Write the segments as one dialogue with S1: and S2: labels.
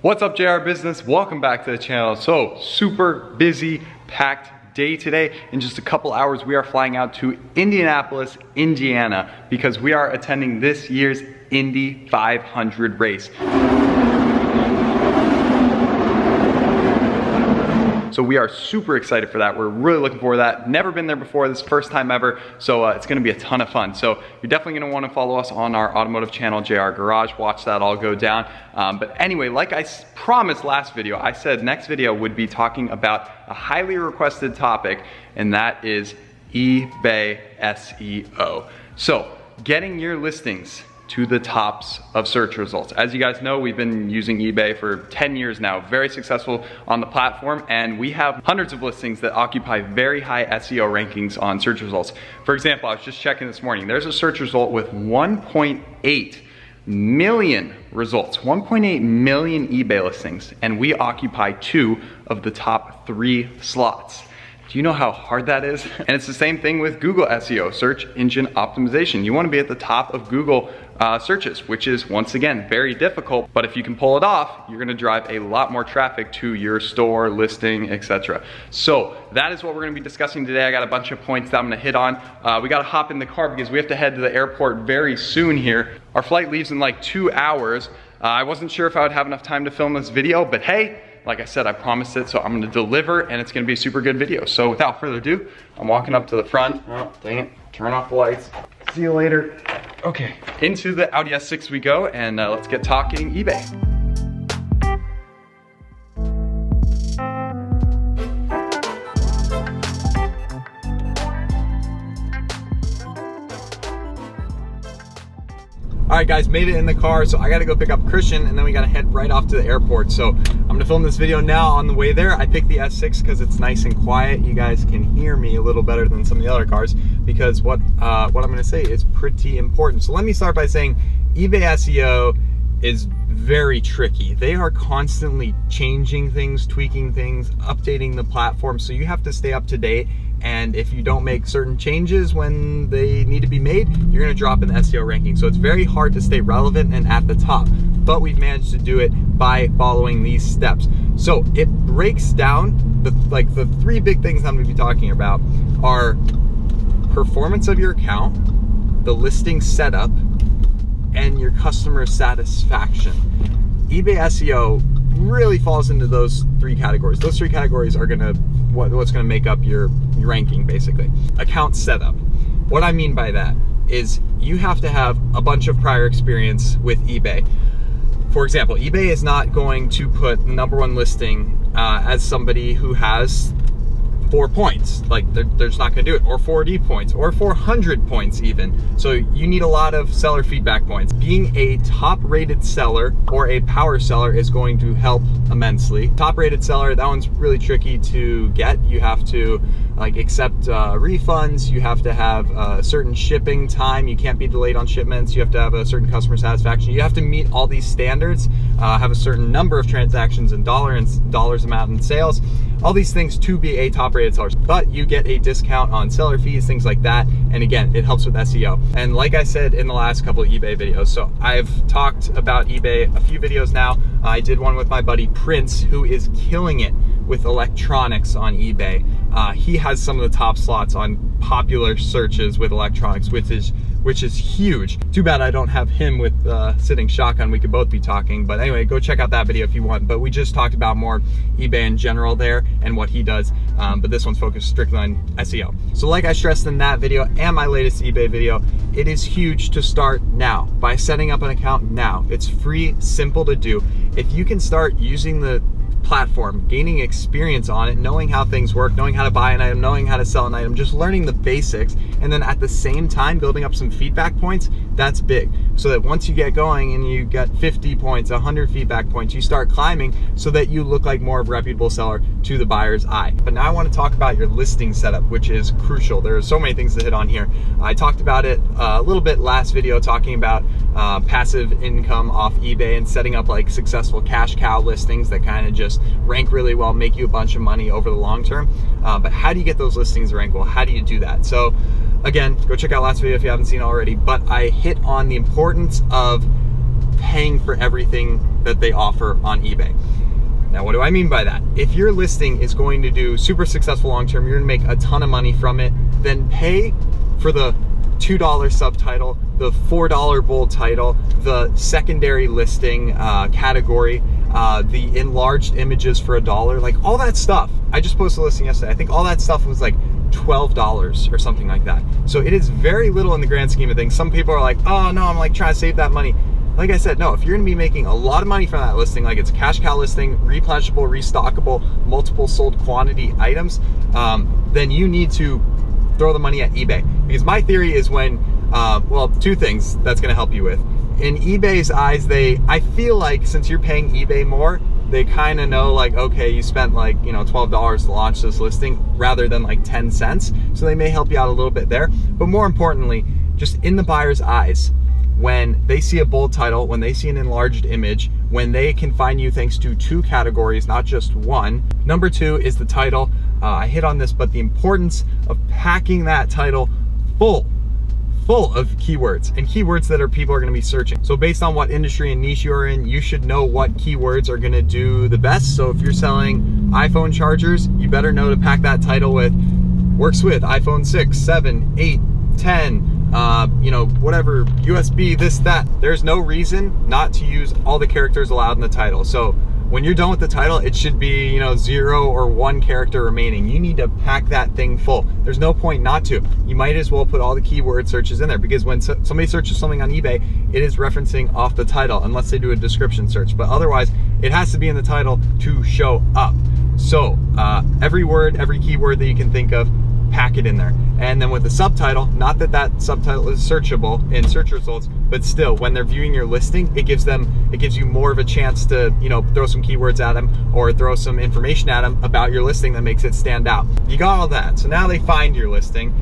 S1: What's up, JR Business? Welcome back to the channel. So, super busy, packed day today. In just a couple hours, we are flying out to Indianapolis, Indiana, because we are attending this year's Indy 500 race. So we are super excited for that. We're really looking forward to that. Never been there before, this is the first time ever, so it's gonna be a ton of fun. So you're definitely gonna wanna follow us on our automotive channel, JR Garage, watch that all go down. But anyway, like I promised last video, I said next video would be talking about a highly requested topic, and that is eBay SEO. So getting your listings to the tops of search results. As you guys know, we've been using eBay for 10 years now, very successful on the platform, and we have hundreds of listings that occupy very high SEO rankings on search results. For example, I was just checking this morning, there's a search result with 1.8 million results, 1.8 million eBay listings, and we occupy 2 of the top 3 slots. Do you know how hard that is? And it's the same thing with Google SEO, search engine optimization. You wanna be at the top of Google searches, which is, once again, very difficult, but if you can pull it off, you're gonna drive a lot more traffic to your store, listing, etc. So that is what we're gonna be discussing today. I got a bunch of points that I'm gonna hit on. We gotta hop in the car because we have to head to the airport very soon here. Our flight leaves in like 2 hours. I wasn't sure if I would have enough time to film this video, but hey, like I said, I promised it, so I'm gonna deliver, and it's gonna be a super good video. So without further ado, I'm walking up to the front. Oh, dang it, turn off the lights. See you later. Okay, into the Audi S6 we go, and let's get talking eBay. All right guys, made it in the car, so I gotta go pick up Christian and then we gotta head right off to the airport. So I'm gonna film this video now on the way there. I picked the S6 because it's nice and quiet. You guys can hear me a little better than some of the other cars because what I'm gonna say is pretty important. So let me start by saying eBay SEO is very tricky. They are constantly changing things, tweaking things, updating the platform, so you have to stay up to date. And if you don't make certain changes when they need to be made, you're gonna drop in the SEO ranking. So it's very hard to stay relevant and at the top, but we've managed to do it by following these steps. So it breaks down, the 3 big things I'm gonna be talking about are performance of your account, the listing setup, and your customer satisfaction. eBay SEO really falls into those 3 categories. Those 3 categories are what's gonna make up your ranking, basically. Account setup. What I mean by that is you have to have a bunch of prior experience with eBay. For example, eBay is not going to put #1 listing as somebody who has 4 points. Like they're just not gonna do it, or 40 points, or 400 points even. So you need a lot of seller feedback points. Being a top rated seller or a power seller is going to help immensely. Top rated seller, that one's really tricky to get. You have to accept refunds, you have to have a certain shipping time, you can't be delayed on shipments, you have to have a certain customer satisfaction, you have to meet all these standards, have a certain number of transactions in dollars amount in sales, all these things to be a top rated seller. But you get a discount on seller fees, things like that, and again, it helps with SEO. And like I said in the last couple of eBay videos, so I've talked about eBay a few videos now. I did one with my buddy Prince, who is killing it with electronics on eBay. He has some of the top slots on popular searches with electronics, which is huge. Too bad I don't have him with sitting shotgun. We could both be talking, but anyway, go check out that video if you want. But we just talked about more eBay in general there and what he does, but this one's focused strictly on SEO. So like I stressed in that video and my latest eBay video, it is huge to start now by setting up an account now. It's free, simple to do. If you can start using the platform, gaining experience on it, knowing how things work, knowing how to buy an item, knowing how to sell an item, just learning the basics, and then at the same time building up some feedback points, that's big. So that once you get going and you get 50 points, 100 feedback points, you start climbing so that you look like more of a reputable seller to the buyer's eye. But now I want to talk about your listing setup, which is crucial. There are so many things to hit on here. I talked about it a little bit last video, talking about passive income off eBay and setting up like successful cash cow listings that kind of just rank really well, make you a bunch of money over the long term. But how do you get those listings to rank well? How do you do that? So again, go check out last video if you haven't seen already, but I hit on the importance of paying for everything that they offer on eBay. Now, what do I mean by that? If your listing is going to do super successful long-term, you're gonna make a ton of money from it, then pay for the $2 subtitle, the $4 bold title, the secondary listing category, the enlarged images for $1, like all that stuff. I just posted a listing yesterday. I think all that stuff was like $12 or something like that. So it is very little in the grand scheme of things. Some people are like, oh no, I'm like trying to save that money. Like I said, no, if you're gonna be making a lot of money from that listing, like it's a cash cow listing, replenishable, restockable, multiple sold quantity items, then you need to throw the money at eBay. Because my theory is when, well, two things that's gonna help you with. In eBay's eyes, I feel like since you're paying eBay more, they kind of know like, okay, you spent like, you know, $12 to launch this listing rather than like 10 cents. So they may help you out a little bit there. But more importantly, just in the buyer's eyes, when they see a bold title, when they see an enlarged image, when they can find you thanks to 2 categories, not just 1. Number 2 is the title. I hit on this, but the importance of packing that title full of keywords and keywords that people are gonna be searching. So based on what industry and niche you're in, you should know what keywords are gonna do the best. So if you're selling iPhone chargers, you better know to pack that title with works with iPhone 6, 7, 8, 10, you know, whatever, USB, this, that. There's no reason not to use all the characters allowed in the title. So when you're done with the title, it should be, you know, 0 or 1 character remaining. You need to pack that thing full. There's no point not to. You might as well put all the keyword searches in there, because when somebody searches something on eBay, it is referencing off the title, unless they do a description search. But otherwise, it has to be in the title to show up. So every word, every keyword that you can think of, pack it in there. And then with the subtitle, not that that subtitle is searchable in search results, but still, when they're viewing your listing, it gives you more of a chance to, you know, throw some keywords at them or throw some information at them about your listing that makes it stand out. You got all that. So now they find your listing.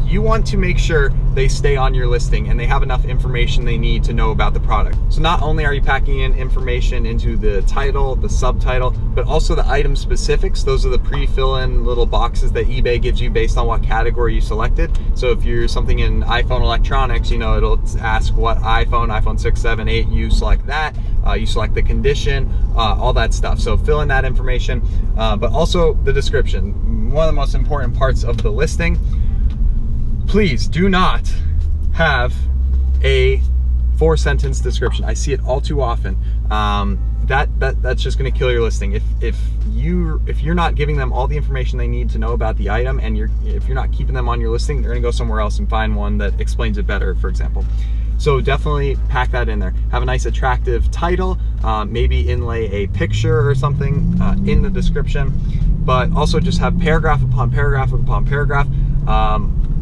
S1: You want to make sure they stay on your listing and they have enough information they need to know about the product. So not only are you packing in information into the title, the subtitle, but also the item specifics. Those are the pre-fill-in little boxes that eBay gives you based on what category you selected. So if you're something in iPhone electronics, you know, it'll ask what iPhone 6, 7, 8, you select that. You select the condition, all that stuff. So fill in that information, but also the description. One of the most important parts of the listing. Please do not have a 4-sentence description. I see it all too often. That's just going to kill your listing. If you're not giving them all the information they need to know about the item, and if you're not keeping them on your listing, they're going to go somewhere else and find one that explains it better, for example. So definitely pack that in there. Have a nice attractive title, maybe inlay a picture or something in the description, but also just have paragraph upon paragraph upon paragraph.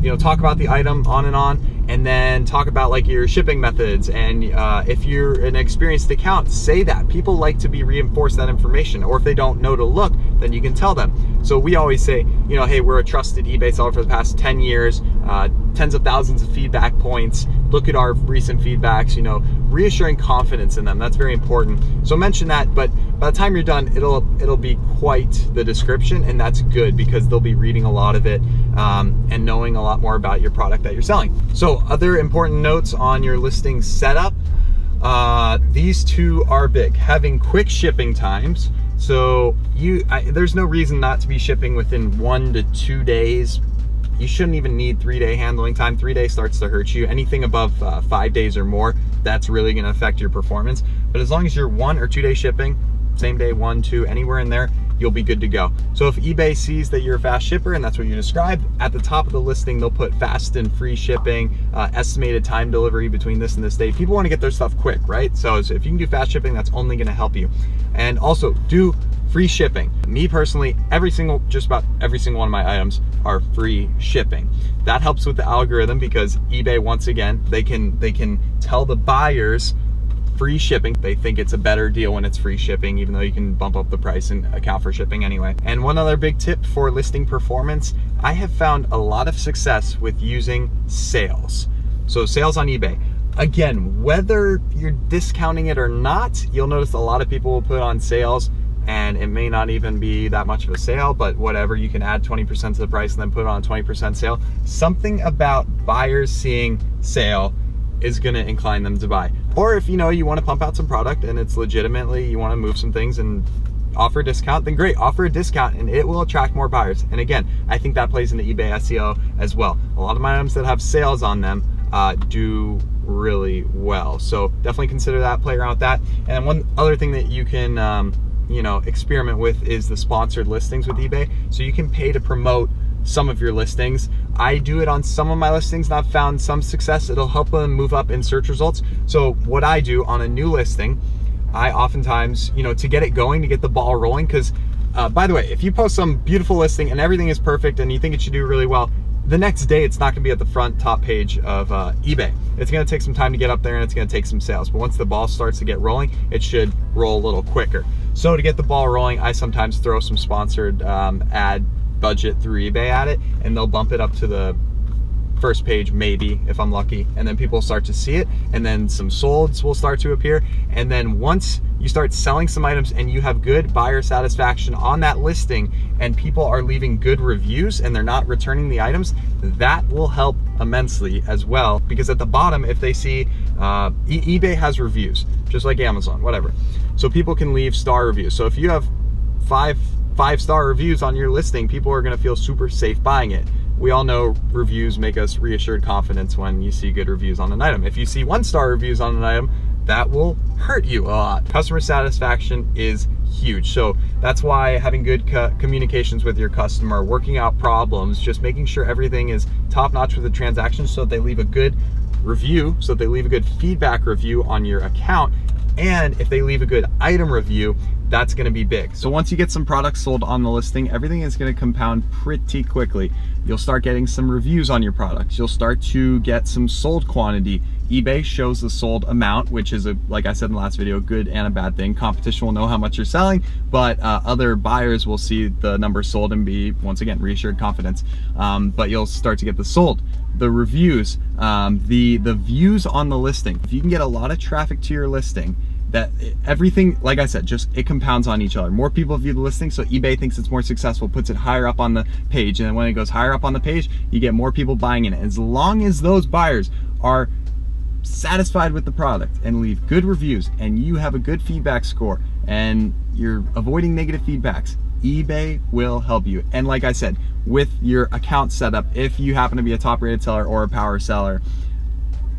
S1: You know, talk about the item on, and then talk about like your shipping methods. And if you're an experienced account, say that. People like to be reinforced that information, or if they don't know to look, then you can tell them. So we always say, you know, hey, we're a trusted eBay seller for the past 10 years, tens of thousands of feedback points. Look at our recent feedbacks, you know, reassuring confidence in them. That's very important. So mention that, but by the time you're done, it'll be quite the description, and that's good because they'll be reading a lot of it and knowing a lot more about your product that you're selling. So other important notes on your listing setup, these 2 are big. Having quick shipping times. So there's no reason not to be shipping within 1 to 2 days. You shouldn't even need 3-day handling time. 3 days starts to hurt you. Anything above 5 days or more, that's really gonna affect your performance. But as long as you're 1 or 2 day shipping, same day, 1, 2, anywhere in there, you'll be good to go. So if eBay sees that you're a fast shipper and that's what you described, at the top of the listing, they'll put fast and free shipping, estimated time delivery between this and this day. People wanna get their stuff quick, right? So if you can do fast shipping, that's only gonna help you. And also do free shipping. Me personally, just about every single one of my items are free shipping. That helps with the algorithm because eBay, once again, they can tell the buyers free shipping. They think it's a better deal when it's free shipping, even though you can bump up the price and account for shipping anyway. And one other big tip for listing performance, I have found a lot of success with using sales. So sales on eBay. Again, whether you're discounting it or not, you'll notice a lot of people will put on sales, and it may not even be that much of a sale, but whatever, you can add 20% to the price and then put it on a 20% sale. Something about buyers seeing sale is gonna incline them to buy. Or if you know you wanna pump out some product and it's legitimately, you wanna move some things and offer a discount, then great, offer a discount and it will attract more buyers. And again, I think that plays into eBay SEO as well. A lot of my items that have sales on them do really well. So definitely consider that, play around with that. And one other thing that you can you know, experiment with is the sponsored listings with eBay. So you can pay to promote some of your listings. I do it on some of my listings and I've found some success. It'll help them move up in search results. So what I do on a new listing, I oftentimes, you know, to get it going, to get the ball rolling, because by the way, if you post some beautiful listing and everything is perfect and you think it should do really well, the next day it's not gonna be at the front top page of eBay. It's gonna take some time to get up there and it's gonna take some sales. But once the ball starts to get rolling, it should roll a little quicker. So to get the ball rolling, I sometimes throw some sponsored ad budget through eBay at it, and they'll bump it up to the first page, maybe, if I'm lucky, and then people start to see it, and then some solds will start to appear. And then once you start selling some items and you have good buyer satisfaction on that listing and people are leaving good reviews and they're not returning the items, that will help immensely as well, because at the bottom, if they see eBay has reviews, just like Amazon, whatever, so people can leave star reviews. So if you have five-star reviews on your listing, people are gonna feel super safe buying it. We all know reviews make us reassured confidence when you see good reviews on an item. If you see 1-star reviews on an item, that will hurt you a lot. Customer satisfaction is huge. So that's why having good communications with your customer, working out problems, just making sure everything is top-notch with the transaction so that they leave a good review, so that they leave a good feedback review on your account. And if they leave a good item review, that's gonna be big. So once you get some products sold on the listing, everything is gonna compound pretty quickly. You'll start getting some reviews on your products. You'll start to get some sold quantity. eBay shows the sold amount, which is, like I said in the last video, a good and a bad thing. Competition will know how much you're selling, but other buyers will see the number sold and be, once again, reassured confidence. But you'll start to get the sold, the reviews, the views on the listing. If you can get a lot of traffic to your listing, that everything, like I said, just it compounds on each other. More people view the listing, so eBay thinks it's more successful, puts it higher up on the page, and then when it goes higher up on the page, you get more people buying in it. As long as those buyers are satisfied with the product and leave good reviews and you have a good feedback score and you're avoiding negative feedbacks, eBay will help you. And like I said, with your account setup, if you happen to be a top rated seller or a power seller,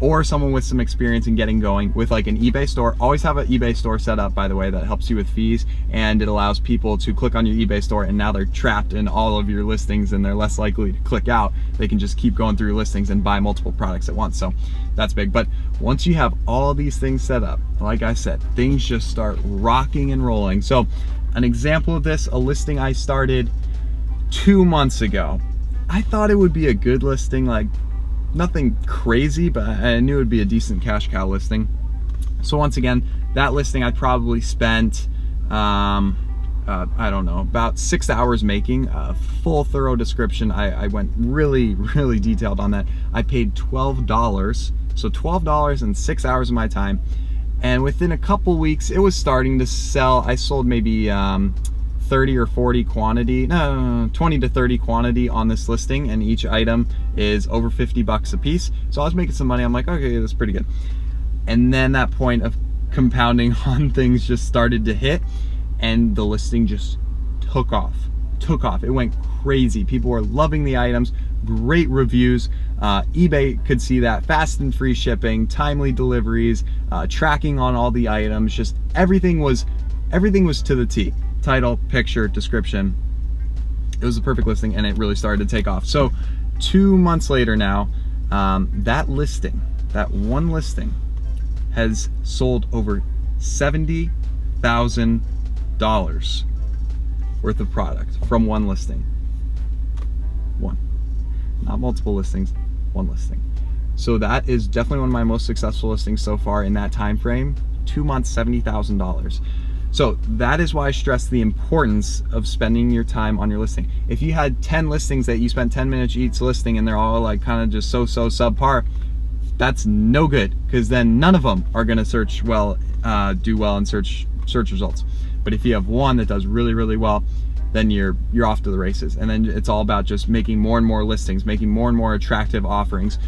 S1: or someone with some experience in getting going with like an eBay store, always have an eBay store set up, by the way, that helps you with fees, and it allows people to click on your eBay store and now they're trapped in all of your listings and they're less likely to click out. They can just keep going through your listings and buy multiple products at once. So that's big. But once you have all these things set up, like I said, things just start rocking and rolling. So an example of this, a listing I started 2 months ago. I thought it would be a good listing, like nothing crazy, but I knew it would be a decent cash cow listing. So once again, that listing I probably spent, I don't know, about 6 hours making a full thorough description. I went really detailed on that. I paid $12, so $12 and 6 hours of my time. And within a couple weeks, it was starting to sell. I sold maybe 30 or 40 quantity, no, 20 to 30 quantity on this listing, and each item is over 50 bucks a piece. So I was making some money. I'm like, okay, that's pretty good. And then that point of compounding on things just started to hit, and the listing just took off. It went crazy. People were loving the items, great reviews. eBay could see that, fast and free shipping, timely deliveries, tracking on all the items, just everything was to the T. Title, picture, description. It was a perfect listing and it really started to take off. So 2 months later now, that one listing has sold over $70,000 worth of product from one listing. One, not multiple listings, one listing. So that is definitely one of my most successful listings so far in that time frame. 2 months, $70,000. So that is why I stress the importance of spending your time on your listing. If you had 10 listings that you spent 10 minutes each listing and they're all like kind of just so subpar, that's no good, because then none of them are gonna search well, do well in search results. But if you have one that does really well, then you're off to the races. And then it's all about just making more and more listings, making more and more attractive offerings.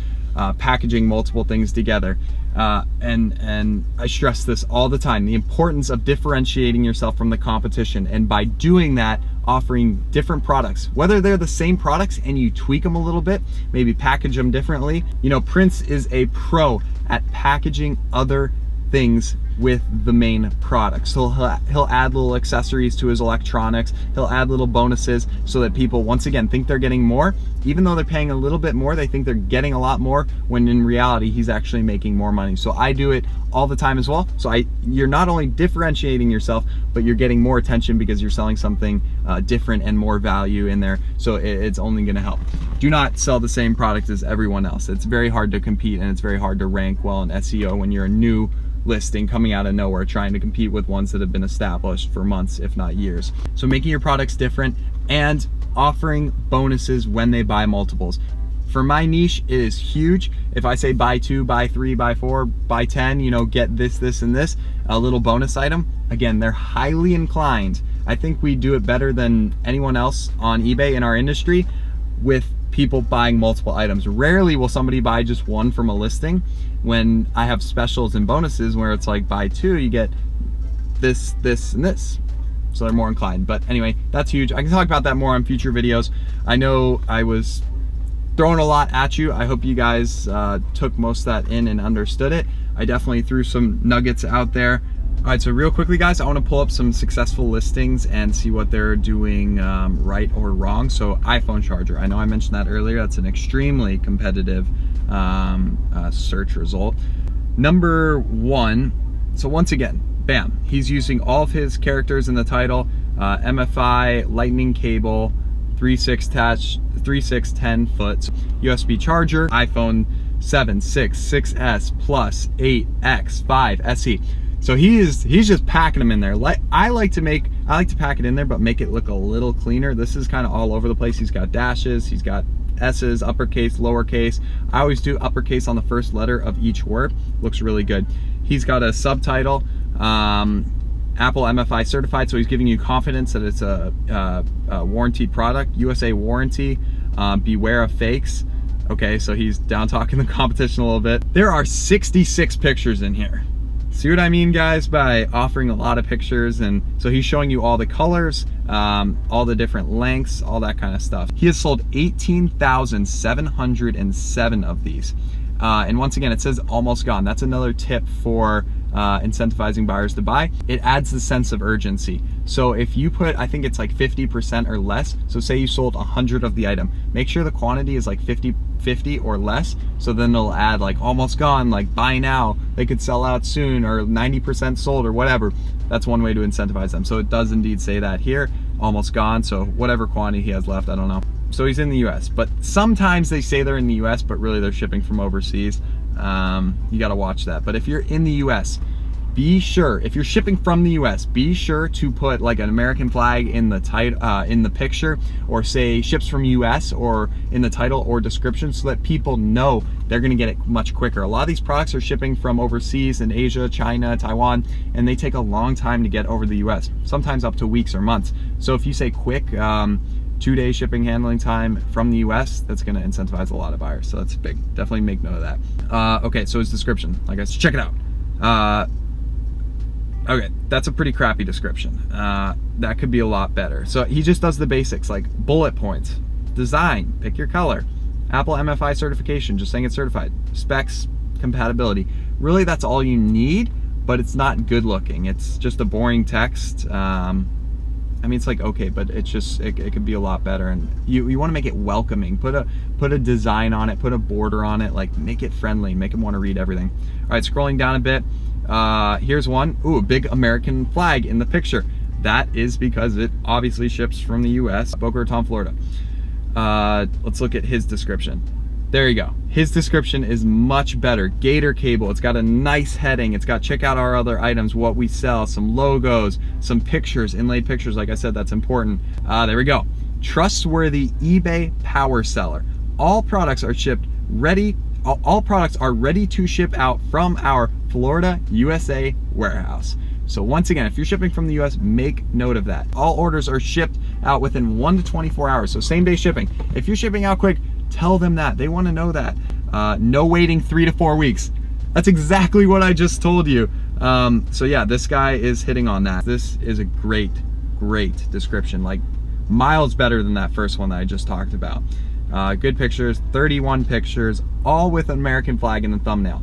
S1: packaging multiple things together. And I stress this all the time, the importance of differentiating yourself from the competition, and by doing that, offering different products, whether they're the same products and you tweak them a little bit, maybe package them differently. You know, Prince is a pro at packaging other things with the main product. So he'll add little accessories to his electronics, he'll add little bonuses so that people, once again, think they're getting more. Even though they're paying a little bit more, they think they're getting a lot more, when in reality he's actually making more money. So I do it all the time as well. So you're not only differentiating yourself, but you're getting more attention because you're selling something different and more value in there. So it's only going to help. Do not sell the same product as everyone else. It's very hard to compete, and it's very hard to rank well in SEO when you're a new listing coming out of nowhere, trying to compete with ones that have been established for months, if not years. So making your products different and offering bonuses when they buy multiples. For my niche, it is huge. If I say buy 2, buy 3, buy 4, buy 10, you know, get this, this, and this, a little bonus item, again, they're highly inclined. I think we do it better than anyone else on eBay in our industry with people buying multiple items. Rarely will somebody buy just one from a listing, when I have specials and bonuses where it's like buy 2, you get this, this, and this. So they're more inclined. But anyway, that's huge. I can talk about that more on future videos. I know I was throwing a lot at you. I hope you guys took most of that in and understood it. I definitely threw some nuggets out there. All right, so real quickly, guys, I want to pull up some successful listings and see what they're doing right or wrong. So iPhone charger, I know I mentioned that earlier. That's an extremely competitive search result. Number 1, so once again, bam, he's using all of his characters in the title, MFI, lightning cable, 3.6 10-foot USB charger, iPhone 7, 6, 6S, Plus, 8, X, 5, SE. So he's just packing them in there. I like to pack it in there, but make it look a little cleaner. This is kind of all over the place. He's got dashes, he's got S's, uppercase, lowercase. I always do uppercase on the first letter of each word. Looks really good. He's got a subtitle, Apple MFI certified, so he's giving you confidence that it's a warranty product, USA warranty, beware of fakes. Okay, so he's down talking the competition a little bit. There are 66 pictures in here. See what I mean, guys, by offering a lot of pictures? And so he's showing you all the colors, all the different lengths, all that kind of stuff. He has sold 18,707 of these. And once again, it says almost gone. That's another tip for incentivizing buyers to buy. It adds the sense of urgency. So if you put, I think it's like 50% or less, so say you sold 100 of the item, make sure the quantity is like 50 or less, so then it'll add like almost gone, like buy now, they could sell out soon, or 90% sold, or whatever. That's one way to incentivize them. So it does indeed say that here, almost gone, so whatever quantity he has left, I don't know. So he's in the US, but sometimes they say they're in the US, but really they're shipping from overseas. You gotta watch that. But if you're in the US, be sure, if you're shipping from the US, be sure to put like an American flag in the title, in the picture, or say ships from US, or in the title or description, so that people know they're gonna get it much quicker. A lot of these products are shipping from overseas in Asia, China, Taiwan, and they take a long time to get over the US, sometimes up to weeks or months. So if you say quick, 2-day shipping handling time from the US, that's gonna incentivize a lot of buyers. So that's big, definitely make note of that. Okay, so his description, like I said, check it out. Okay, that's a pretty crappy description. That could be a lot better. So he just does the basics, like bullet points, design, pick your color, Apple MFI certification, just saying it's certified, specs, compatibility. Really, that's all you need, but it's not good looking. It's just a boring text. I mean, it's like, okay, but it's just, it could be a lot better. And you want to make it welcoming. Put a design on it, put a border on it, like make it friendly, make them want to read everything. All right, scrolling down a bit. Here's one. Ooh, a big American flag in the picture. That is because it obviously ships from the US, Boca Raton, Florida. Let's look at his description. There you go. His description is much better. Gator cable. It's got a nice heading. It's got check out our other items, what we sell, some logos, some pictures, inlaid pictures. Like I said, that's important. There we go. Trustworthy eBay power seller. All products are shipped ready. All products are ready to ship out from our Florida, USA warehouse. So once again, if you're shipping from the US, make note of that. All orders are shipped out within 1 to 24 hours. So same day shipping. If you're shipping out quick, tell them that. They want to know that. No waiting 3 to 4 weeks. That's exactly what I just told you. So yeah, this guy is hitting on that. This is a great description, like miles better than that first one that I just talked about. Good pictures, 31 pictures, all with an American flag in the thumbnail.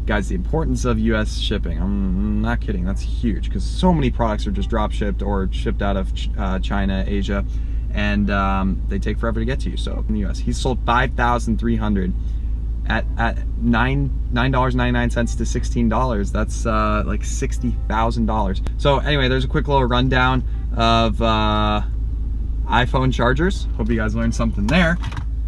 S1: Guys, the importance of US shipping, I'm not kidding, that's huge, because so many products are just drop shipped or shipped out of China, Asia, and they take forever to get to you. So in the US, he's sold 5,300 at $9.99 to $16. That's like $60,000. So anyway, there's a quick little rundown of iPhone chargers. Hope you guys learned something there.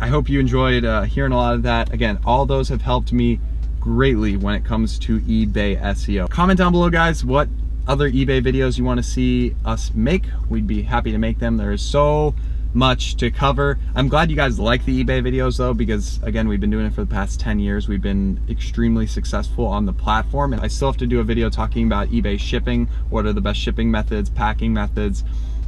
S1: I hope you enjoyed hearing a lot of that. Again, all those have helped me greatly when it comes to eBay SEO. Comment down below, guys, what other eBay videos you want to see us make. We'd be happy to make them. There is so much to cover. I'm glad you guys like the eBay videos though, because again, we've been doing it for the past 10 years. We've been extremely successful on the platform, and I still have to do a video talking about eBay shipping. What are the best shipping methods, packing methods,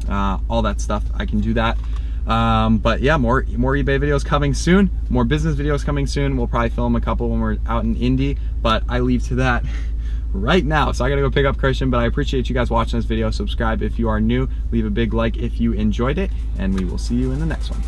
S1: all that stuff. I can do that. But yeah, more eBay videos coming soon, more business videos coming soon. We'll probably film a couple when we're out in Indy, but I leave to that right now. So I gotta go pick up Christian, but I appreciate you guys watching this video. Subscribe if you are new, leave a big like if you enjoyed it, and we will see you in the next one.